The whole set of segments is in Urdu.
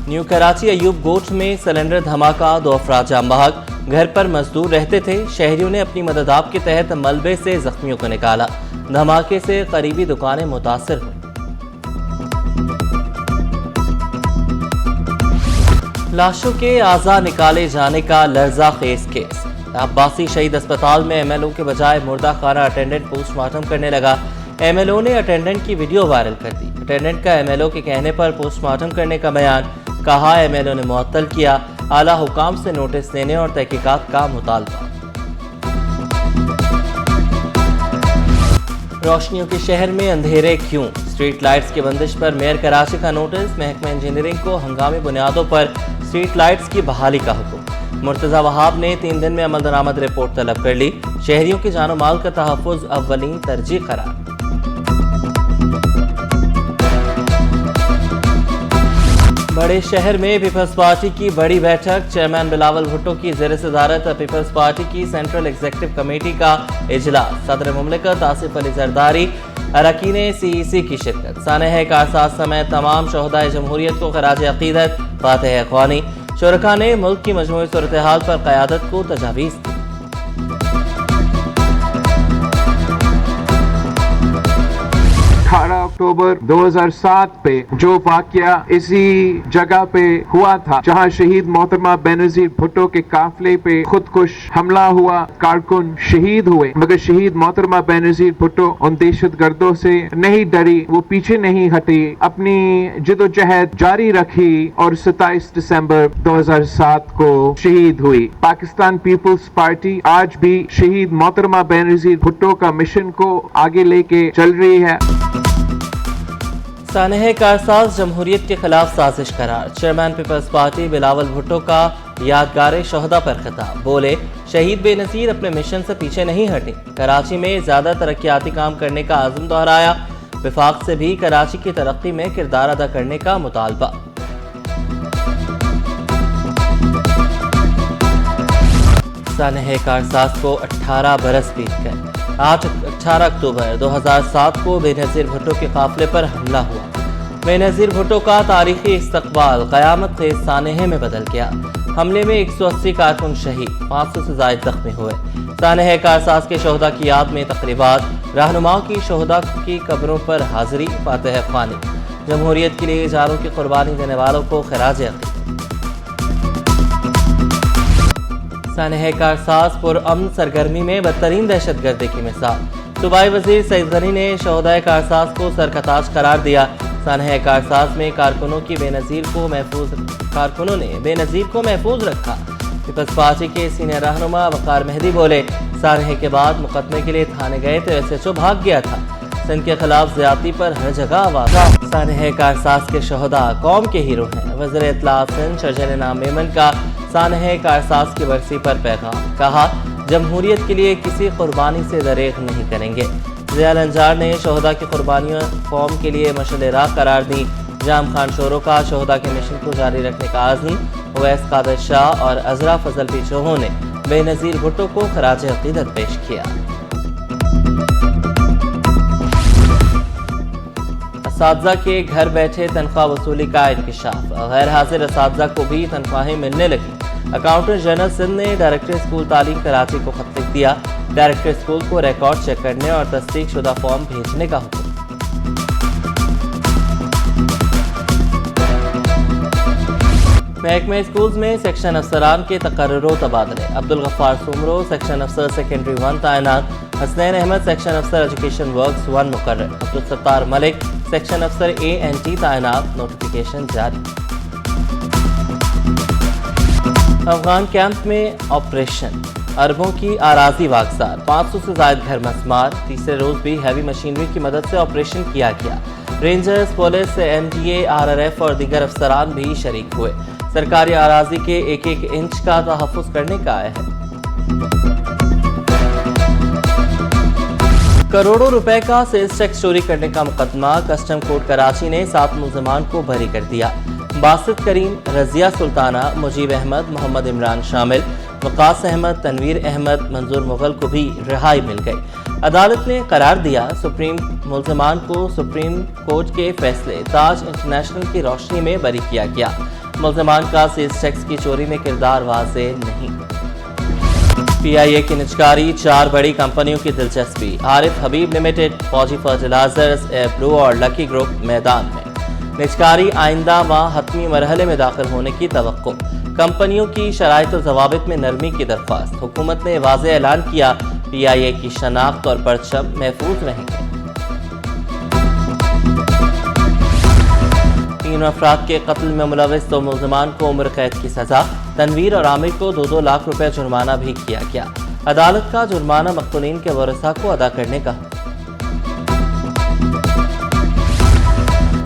نیو کراچی ایوب گوٹھ میں سلنڈر دھماکہ، 2 افراد جاں بحق، گھر پر مزدور رہتے تھے۔ شہریوں نے اپنی مدد آپ کے تحت ملبے سے زخمیوں کو نکالا۔ دھماکے سے قریبی دکانیں متاثر ہوئیں۔ لاشوں کے اعضاء نکالے جانے کا لرزہ خیز کیس۔ عباسی شہید اسپتال میں ایم ایل او کے بجائے مردہ خانہ اٹینڈنٹ پوسٹ مارٹم کرنے لگا۔ ایم ایل او نے اٹینڈنٹ کی ویڈیو وائرل کر دی۔ اٹینڈنٹ کا ایم ایل او کے کہنے پر پوسٹ مارٹم کرنے کا بیان، کہا ایم ایل او نے معطل کیا، اعلیٰ حکام سے نوٹس دینے اور تحقیقات کا مطالبہ۔ روشنیوں کے شہر میں اندھیرے کیوں؟ اسٹریٹ لائٹس کی بندش پر میئر کراچی کا نوٹس۔ محکمہ انجینئرنگ کو ہنگامی بنیادوں پر اسٹریٹ لائٹس کی بحالی کا حکم۔ مرتضی وہاب نے 3 دن میں عمل درآمد رپورٹ طلب کر لی۔ شہریوں کی جان و مال کا تحفظ اولین ترجیح قرار۔ بڑے شہر میں پیپلز پارٹی کی بڑی بیٹھک۔ چیئرمین بلاول بھٹو کی زیر صدارت پیپلز پارٹی کی سینٹرل ایگزیکٹو کمیٹی کا اجلاس۔ صدر مملکت آصف علی زرداری، اراکین سی ای سی کی شرکت۔ سانحہ کارساز سمیت تمام شہدائے جمہوریت کو خراج عقیدت، فاتح اخوانی۔ شرکاء نے ملک کی مجموعی صورتحال پر قیادت کو تجاویز دی۔ 18 اکتوبر 2007 پہ جو واقعہ اسی جگہ پہ ہوا تھا جہاں شہید محترمہ بینظیر بھٹو کے قافلے پہ خودکش حملہ ہوا، کارکن شہید ہوئے، مگر شہید محترمہ بینظیر بھٹو ان دہشت گردوں سے نہیں ڈری، وہ پیچھے نہیں ہٹی، اپنی جدوجہد جاری رکھی اور 27 دسمبر 2007 کو شہید ہوئی۔ پاکستان پیپلز پارٹی آج بھی شہید محترمہ بینظیر بھٹو کا مشن کو آگے لے کے چل رہی ہے۔ سانحہ کارساز جمہوریت کے خلاف سازش قرار۔ چیئرمین پیپلز پارٹی بلاول بھٹو کا یادگار شہداء پر خطاب، بولے شہید بے نظیر اپنے مشن سے پیچھے نہیں ہٹی، کراچی میں زیادہ ترقیاتی کام کرنے کا عزم دہرایا، وفاق سے بھی کراچی کی ترقی میں کردار ادا کرنے کا مطالبہ۔ سانحہ کارساز کو 18 برس بیت گئے۔ آج 18 اکتوبر 2007 کو بے نظیر بھٹو کے قافلے پر حملہ ہوا۔ بے نظیر بھٹو کا تاریخی استقبال قیامت خیز سانحہ میں بدل گیا۔ حملے میں 180 کارکن شہید، 500 سے زائد زخمی ہوئے۔ سانحہ کارساز کے شہداء کی یاد میں تقریبات، رہنماؤں کی شہداء کی قبروں پر حاضری، فاتح خوانی۔ جمہوریت کے لیے جانوں کی قربانی دینے والوں کو خراج عقیدت۔ سانحہ کارساز پرامن سرگرمی میں بدترین دہشت گردی کی مثال۔ صوبائی وزیر سعید غنی نے شہدائے کارساز کو سر کا تاج قرار دیا۔ سانحہ کارساز میں کارکنوں نے بے نظیر کو محفوظ رکھا۔ پیپلز پارٹی کے سینئر رہنما وقار مہدی بولے سانحہ کے بعد مقدمے کے لیے تھانے گئے تو ایس ایچ او بھاگ گیا تھا۔ سندھ کے خلاف زیادتی پر ہر جگہ آواز۔ سانحہ کارساز کے شہداء قوم کے ہیرو ہیں۔ وزیر اطلاعات سندھ شجر نام میمن کا سانحہ کارساز کی برسی پر پیغام، کہا جمہوریت کے لیے کسی قربانی سے دریغ نہیں کریں گے۔ ضیاء الانجار نے شہداء کی قربانیاں قوم کے لیے مشعل راہ قرار دی۔ جام خان شورو کا شہداء کے مشن کو جاری رکھنے کا عزم۔ اویس قادر شاہ اور عذرا فضل پیچوہوں نے بے نظیر بھٹو کو خراج عقیدت پیش کیا۔ اساتذہ کے گھر بیٹھے تنخواہ وصولی کا انکشاف، غیر حاضر اساتذہ کو بھی تنخواہیں ملنے لگی۔ اکاؤنٹنٹ جنرل سندھ نے ڈائریکٹر اسکول تعلیم کراچی کو خط لکھ دیا، ڈائریکٹر اسکول کو ریکارڈ چیک کرنے اور تصدیق شدہ فارم بھیجنے کا حکم۔ محکمہ اسکولز میں سیکشن افسران کے تقرر و تبادلے۔ عبدالغفار سومرو سیکشن افسر سیکنڈری 1 تعینات، حسنین احمد سیکشن افسر ایجوکیشن ورکس 1 مقرر، عبدالستار ملک سیکشن افسر A&T تعینات، نوٹیفیکیشن جاری۔ افغان کیمپ میں آپریشن، اربوں کی اراضی واگزار، 500 سے زائد گھر مسمار۔ تیسرے روز بھی ہیوی مشینری کی مدد سے آپریشن کیا گیا۔ رینجرز، پولیس، MDA، RRF اور دیگر افسران بھی شریک ہوئے۔ سرکاری اراضی کے ایک ایک انچ کا تحفظ کرنے کا عہد۔ کروڑوں روپے کا سیلز ٹیکس چوری کرنے کا مقدمہ، کسٹم کورٹ کراچی نے 7 ملزمان کو بری کر دیا۔ باسط کریم، رضیہ سلطانہ، مجیب احمد، محمد عمران شامل، وقاص احمد، تنویر احمد، منظور مغل کو بھی رہائی مل گئی۔ عدالت نے قرار دیا ملزمان کو سپریم کورٹ کے فیصلے تاج انٹرنیشنل کی روشنی میں بری کیا گیا۔ ملزمان کا سیلز ٹیکس کی چوری میں کردار واضح نہیں۔ پی آئی اے کی نجکاری، 4 بڑی کمپنیوں کی دلچسپی، عارف حبیب لمیٹڈ، فوجی فرٹیلائزرز، ایئر بلو اور لکی گروپ میدان میں۔ نجکاری آئندہ ماہ حتمی مرحلے میں داخل ہونے کی توقع، کمپنیوں کی شرائط و ضوابط میں نرمی کی درخواست، حکومت نے واضح اعلان کیا پی آئی اے کی شناخت اور پرچم محفوظ رہیں گے۔ 3 افراد کے قتل میں ملوث 2 ملزمان کو عمر قید کی سزا، تنویر اور عامر کو 2-2 لاکھ روپے جرمانہ بھی کیا گیا، عدالت کا جرمانہ مقتولین کے ورثاء کو ادا کرنے کا۔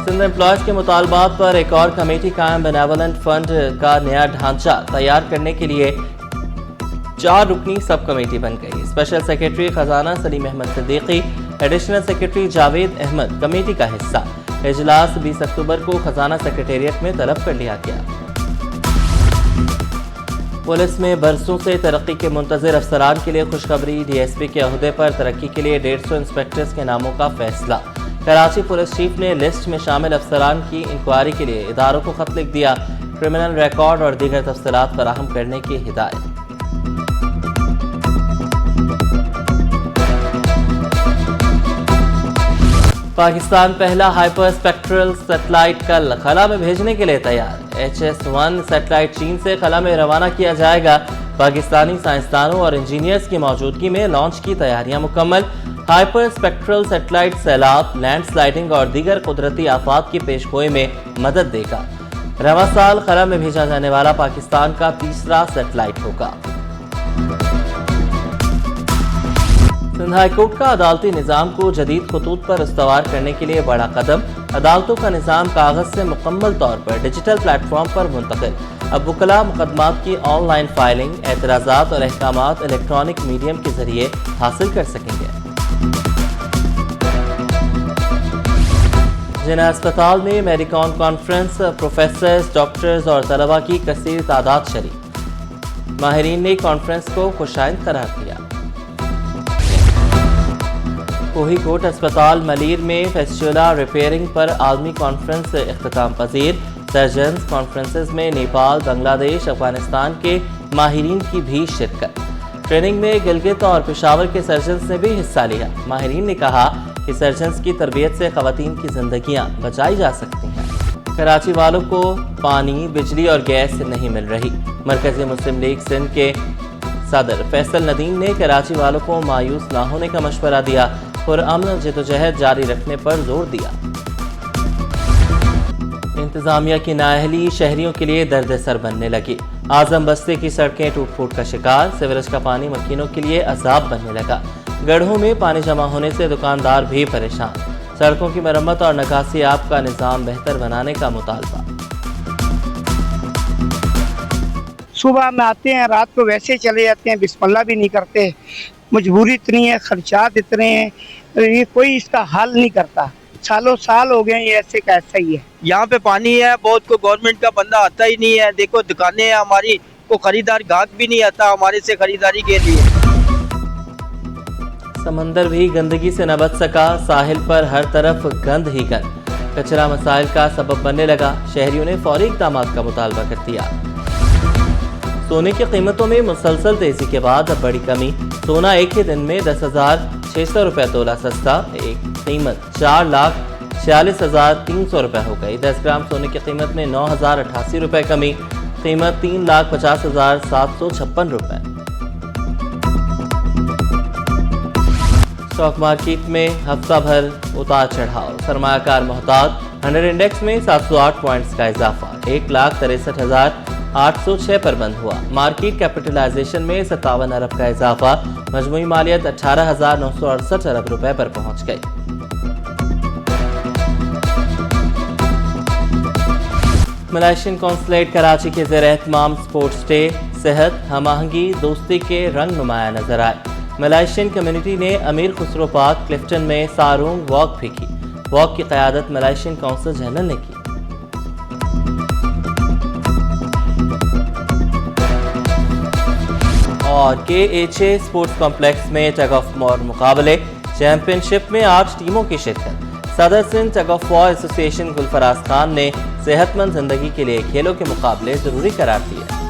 سندھ امپلائز کے مطالبات پر ایک اور کمیٹی قائم، بینیولنٹ فنڈ کا نیا ڈھانچہ تیار کرنے کے لیے 4 رکنی سب کمیٹی بن گئی۔ اسپیشل سیکرٹری خزانہ Saleem Ahmed Siddiqui, additional secretary Javed Ahmed committee کا حصہ۔ اجلاس 20 اکتوبر کو خزانہ سیکرٹیریٹ میں طلب کر لیا گیا۔ پولیس میں برسوں سے ترقی کے منتظر افسران کے لیے خوشخبری، ڈی ایس پی کے عہدے پر ترقی کے لیے 150 انسپکٹرز کے ناموں کا فیصلہ۔ کراچی پولیس چیف نے لسٹ میں شامل افسران کی انکوائری کے لیے اداروں کو خط لکھ دیا، کرمنل ریکارڈ اور دیگر تفصیلات فراہم کرنے کی ہدایت۔ پاکستان پہلا ہائپر اسپیکٹرل سیٹلائٹ کل خلا میں بھیجنے کے لیے تیار۔ HS-1 سیٹلائٹ چین سے خلا میں روانہ کیا جائے گا۔ پاکستانی سائنسدانوں اور انجینئرز کی موجودگی میں لانچ کی تیاریاں مکمل۔ ہائپر اسپیکٹرل سیٹلائٹ سیلاب، لینڈ سلائڈنگ اور دیگر قدرتی آفات کی پیش گوئی میں مدد دے گا۔ رواں سال خلا میں بھیجا جانے والا پاکستان کا 3را سیٹلائٹ ہوگا۔ سندھ ہائی کورٹ کا عدالتی نظام کو جدید خطوط پر استوار کرنے کے لیے بڑا قدم، عدالتوں کا نظام کاغذ سے مکمل طور پر ڈیجیٹل پلیٹ فارم پر منتقل۔ اب وکلاء مقدمات کی آن لائن فائلنگ، اعتراضات اور احکامات الیکٹرانک میڈیم کے ذریعے حاصل کر سکیں گے۔ جناح اسپتال میں میڈیکون کانفرنس، پروفیسرز، ڈاکٹرز اور طلباء کی کثیر تعداد شریک، ماہرین نے کانفرنس کو خوشائند قرار دیا۔ کوہی کوٹ اسپتال ملیر میں فیسچولا ریپیئرنگ پر عالمی کانفرنس اختتام پذیر، سرجنز کانفرنسز میں نیپال، بنگلہ دیش، افغانستان کے ماہرین کی بھی شرکت۔ ٹریننگ میں گلگت اور پشاور کے سرجنز نے بھی حصہ لیا۔ ماہرین نے کہا کہ سرجنز کی تربیت سے خواتین کی زندگیاں بچائی جا سکتی ہیں۔ کراچی والوں کو پانی، بجلی اور گیس نہیں مل رہی، مرکزی مسلم لیگ سندھ کے صدر فیصل ندیم نے کراچی والوں کو مایوس نہ ہونے کا مشورہ دیا، پرامن جدوجہد جاری رکھنے پر زور دیا۔ انتظامیہ کی نااہلی شہریوں کے لیے درد سر بننے لگی، اعظم بستی کی سڑکیں ٹوٹ پھوٹ کا شکار، سیوریج کا پانی مکینوں کے لیے عذاب بننے لگا، گڑھوں میں پانی جمع ہونے سے دکاندار بھی پریشان، سڑکوں کی مرمت اور نکاسی آب کا نظام بہتر بنانے کا مطالبہ۔ صبح میں آتے ہیں، رات کو ویسے چلے جاتے ہیں، بسم اللہ بھی نہیں کرتے، مجبوری اتنی ہے، خرچات اتنے ہیں، یہ کوئی اس کا حل نہیں کرتا، سالوں سال ہو گئے یہ ایسے کا ایسا ہی ہے۔ یہاں پہ پانی ہے بہت، کو گورنمنٹ کا بندہ آتا ہی نہیں ہے، دیکھو دکانیں ہیں ہماری، کو خریدار گاہک بھی نہیں آتا ہمارے سے خریداری کے لیے۔ سمندر بھی گندگی سے نہ بچ سکا، ساحل پر ہر طرف گند ہی گند، کچرا مسائل کا سبب بننے لگا، شہریوں نے فوری اقدامات کا مطالبہ کر دیا۔ سونے کی قیمتوں میں مسلسل تیزی کے بعد اب بڑی کمی، سونا ایک ہی دن میں 10,600 روپے تولہ سستا، ایک قیمت 4,46,300 روپے ہو گئی۔ 10 گرام سونے کی قیمت میں 9,088 روپے کمی، قیمت 3,50,756 روپے۔ اسٹاک مارکیٹ میں ہفتہ بھر اتار چڑھاؤ، سرمایہ کار محتاط، 100 انڈیکس میں 708 پوائنٹس کا اضافہ، 1,63,806 پر بند ہوا۔ مارکیٹ کیپٹلائزیشن میں 57 ارب کا اضافہ، مجموعی مالیت 18,968 ارب روپے پر پہنچ گئی۔ ملائیشین کونسلیٹ کراچی کے زیر اہتمام سپورٹس ڈے، صحت، ہم آہنگی، دوستی کے رنگ نمایاں نظر آئے۔ ملائیشین کمیونٹی نے امیر خسرو پارک کلفٹن میں سارونگ واک بھی کی۔ واک کی قیادت ملائیشین کونسل جنرل نے کی۔ اور KHA اسپورٹس کمپلیکس میں ٹگ آف وار مقابلے، چیمپئن شپ میں 8 ٹیموں کی شرکت، صدر سندھ ٹگ آف وار ایسوسی ایشن گلفراز خان نے صحت مند زندگی کے لیے کھیلوں کے مقابلے ضروری قرار دیے۔